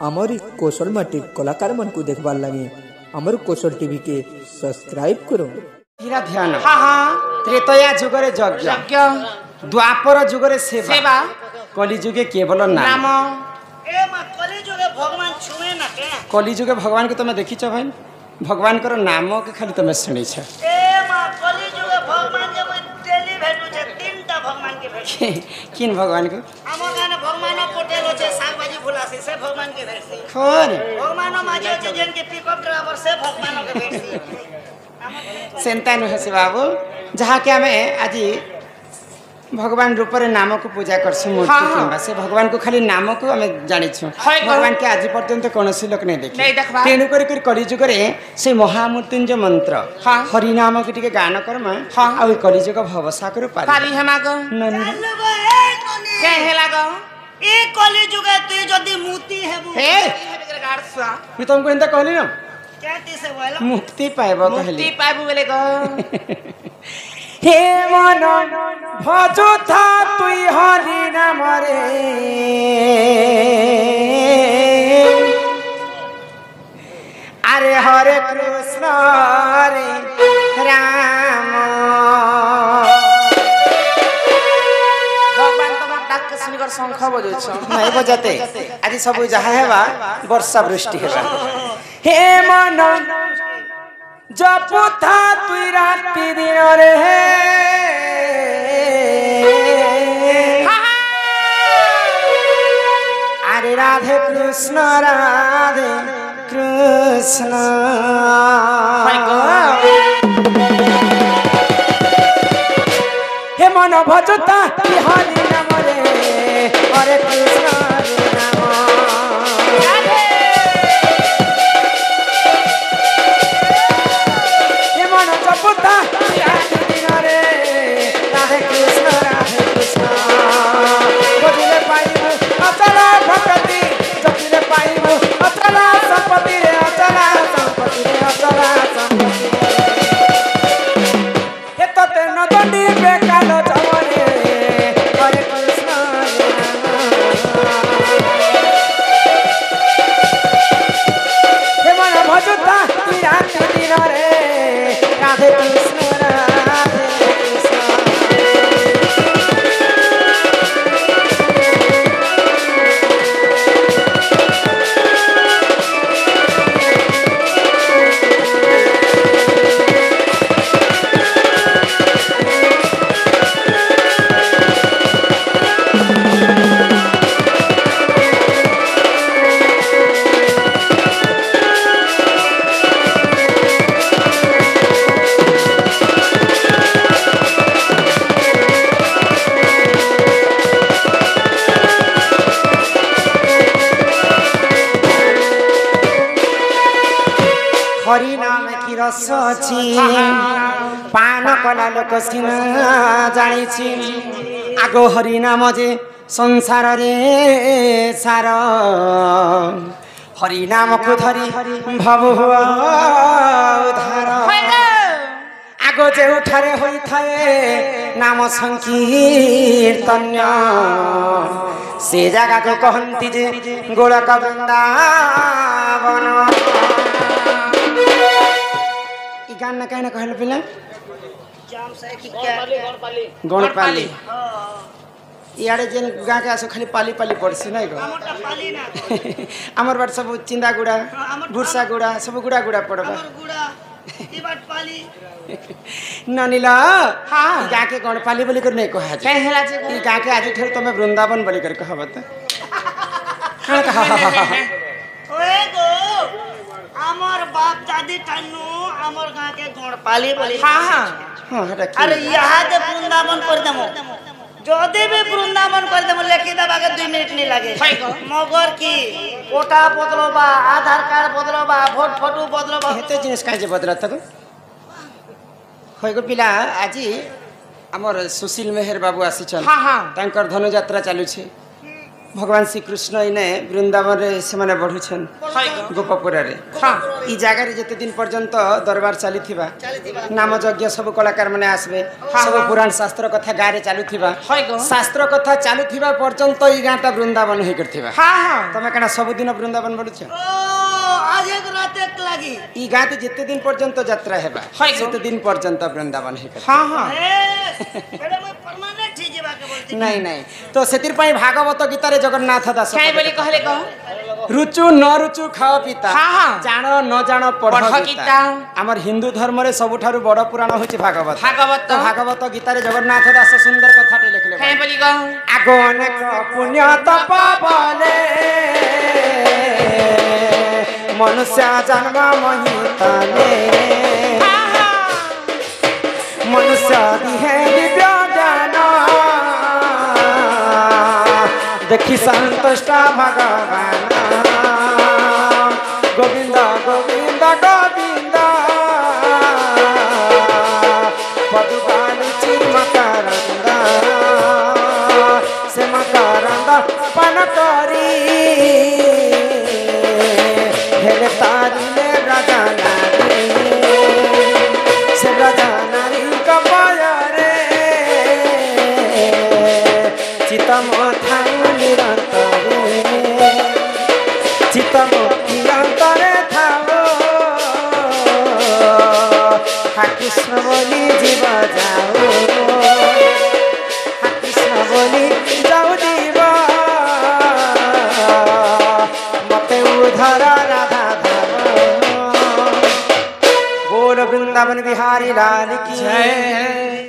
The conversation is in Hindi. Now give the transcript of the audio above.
हमारी कौशल माटी कलाकार मन को देखबार लगे हमर कौशल टीवी के सब्सक्राइब करो। हीरा ध्यान त्रेतया जुगरे यज्ञ द्वापर जुगरे सेवा कली जुगे केवल नाम। कली जुगे भगवान छुए ना के कली जुगे भगवान के तुम देखी भाई भगवान कर नाम के खाली तुम शुणी छ। कली जुगे भगवान के डेली भेटू छे तीनटा भगवान के भेटू किन भगवान को हमर गाने भगवान पोटेल छे सागबाजी फुलासी से भगवान के भेटसी खोर भगवान माजे छे जन के पिकअप ड्राइवर से भगवान के भेटसी सेंतानु हसे बाबू जहाँ के हमें आज भगवान रूप रे नाम को पूजा करछु मूर्ति किंबा से भगवान को खाली नाम को हमें जानि छु भगवान के आज पर्यंत कोनोसी लोक नहीं देखि तेनु करी कली जुग रे से महामृत्युंजय मंत्र हरि नाम के टिके गान करम आ कली जुग भवसाकर पारी हमा गो के हेला गो ए कली जुग तू जदी मुक्ति हेबू हे गाड़सा मी तुमको इंदा कहली न केती से बोला मुक्ति पाइबो कहली मुक्ति पाइबू बोले गो हे मन भजो था तुई हरि नाम रे अरे हरे कृष्ण रे राम भगवान तुम डाक सुनिकर शंख बजो छ नहीं बजाते आज सब जहाँ हेबा वर्षा वृष्टि हेबा हे मन जपु था तुई राति दिन रे अरे राधे कृष्ण हे मन भजता हरि नाम रे हरे कृष्ण हरि नाम की रस पान कला लोक सिना जानी आगो हरि नाम जे संसार रे सार हरि नाम को धरी भव उधार आगो जे उठारे होई थाए नाम संकीर्तन्य से जगह को कहंती जे गोलक वृंदावन गान कहना कहल पिला जाम से की क्या गणपाली इयाडे जेन गाँ के आसो खाली पाली पाली पड़सी नहीं गो हमरटा पाली ना हमर बात सब चिंदा गुड़ा भुरसा गुड़ा सब गुड़ा गुड़ा पड़बा हमर गुड़ा ई बात पाली ननीला हां गाँ के गणपाली बोली कर नहीं कहा जे हेला जे ई गाँ के आज ठेर तमे वृंदावन बोली कर कहबत हां ओए गो हमर बाप दादी टानु हमर गां के गणपाली बोली हां हां अरे यहाँ के वृंदावन कर देमो जदि भी वृंदावन कर देमो लेखि दबा के 2 मिनट नहीं लागे मगर की कोटा बदलबा आधार कार्ड बदलबा वोट फोटो बदलबा हेते जिनिस काहे जे बदलत तक होय गो पिला आज हमर सुशील मेहर बाबू आसी छन हां हां तांकर धनु यात्रा चालू छे भगवान श्री कृष्ण इने वृंदावन रे से माने बढ़ुछन गोपपुर रे ई जगह रे जते दिन पर्यंत दरबार चली थिबा नाम यज्ञ सब कलाकार माने आसबे सब पुराण शास्त्र कथा गाय रे चालू थिबा शास्त्र कथा चालू थिबा पर्यंत ई गाटा वृंदावन हे करथिबा तमे कना सब दिन वृंदावन बढ़ुछ आज एक रात एक लागी ई गाते जते दिन पर्यंत यात्रा हेबा सेते दिन पर्यंत वृंदावन हे कर एडे मैं परमानेंट ही जेबा के बोलती नहीं नहीं तो सेतिर पई भागवत गीता रे जगन्नाथ दास काय बोली कहले कह रुचु न रुचु खाओ पिता जान न जान पढ़ गीता हमर हिंदू धर्म रे सबठारु बड़ पुराण होछि भागवत भागवत गीता रे जगन्नाथ दास सुंदर कथाटे लिखले काय बोली कह आगोन पुण्य तप बले मनुष्य जन्म महितने मनुष्य दिहे दिव्य ज्ञान देखि संतुष्ट भगवान गोविंद गोविंद गोविंद पदुपालि चिमकरंद से मकरंद पन करी हेले तारी ले राजा नारी से राजा नारी कपाय रे चितम थाउ निरंतरे चितम निरंतरे थाओ हा कृष्ण बोली जीव जाओ हा कृष्ण बोली जाओ जीव मते उधर राधा धाम बोल वृंदावन बिहारी लाल की जय।